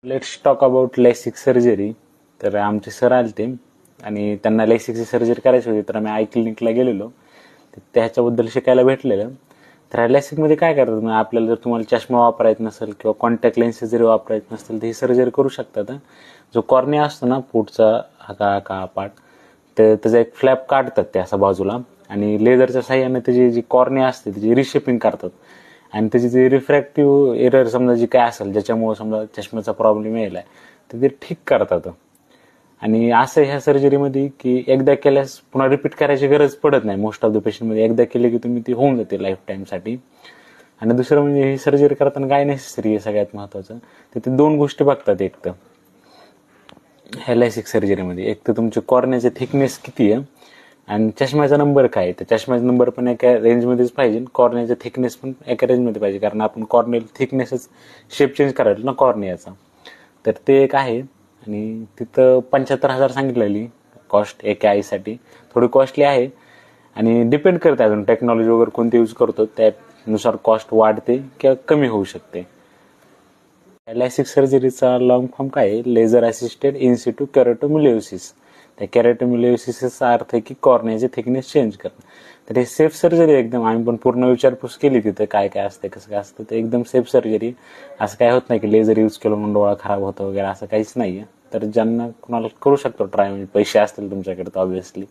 Let's talk about LASIK surgery. तर आमचे sir आले ते आणि त्यांना लेसिकची सर्जरी करायची होती, तर आम्ही आय क्लिनिकला गेलेलो. त्याच्याबद्दल शिकायला भेटलेलं. तर लेसिकमध्ये काय करतात, म्हणजे आपल्याला जर तुम्हाला चष्मा वापरायचा नसेल किंवा कॉन्टॅक्ट लेन्सेस जरी वापरायचे नसतील तर ही सर्जरी करू शकतात. जो कॉर्निया असतो ना पुढचा हा पार्ट, तर त्याचा एक फ्लॅप काढतात ते असा बाजूला आणि लेझरच्या साह्याने त्याची जी कॉर्निया असते त्याची रिशेपिंग करतात आणि त्याची जी रिफ्रॅक्टिव्ह एरर समजा जी काय असेल ज्याच्यामुळे समजा चष्म्याचा प्रॉब्लेम यायला तर ते ठीक करतात. आणि असं ह्या सर्जरीमध्ये की एकदा केल्यास पुन्हा रिपीट करायची गरज पडत नाही. मोस्ट ऑफ द पेशंटमध्ये एकदा केले की तुम्ही ती होऊन जाते लाईफ टाईमसाठी. आणि दुसरं म्हणजे ही सर्जरी करताना काय नेसेसरी आहे सगळ्यात महत्त्वाचं, तर ते दोन गोष्टी बघतात. एक तर ह्या लॅसिक सर्जरीमध्ये एक तर तुमची कॉर्नियाचे थिकनेस किती आहे आणि चष्म्याचा नंबर काय आहे. तर चष्म्याचा नंबर पण एका रेंजमध्येच पाहिजे, कॉर्नियाचा थिकनेस पण एका रेंजमध्ये पाहिजे, कारण आपण कॉर्नियल थिकनेसच शेप चेंज करायला ना कॉर्नियाचा. तर ते एक आहे. आणि तिथं 75,000 सांगितलेली कॉस्ट एका आईसाठी. थोडी कॉस्टली आहे आणि डिपेंड करते अजून टेक्नॉलॉजी वगैरे कोणती यूज करतो त्यानुसार कॉस्ट वाढते किंवा कमी होऊ शकते. लॅसिक सर्जरीचा लॉंग फॉर्म काय आहे, लेझर असिस्टेड इन सिटू केराटोमिलिओसिस. त्या केराटोमिलिओसिसचा अर्थ आहे की कॉर्नियाचे थिकनेस चेंज करणं. तर हे सेफ सर्जरी एकदम. आम्ही पण पूर्ण विचारपूस केली तिथं काय काय असते कसं काय असतं. ते एकदम सेफ सर्जरी. असं काय होत नाही की लेझर यूज केलं म्हणून डोळा खराब होतो वगैरे, असं काहीच नाही आहे. तर ज्यांना कुणाला करू शकतो ट्राय, म्हणजे पैसे असतील तुमच्याकडे तर ऑब्व्हियसली.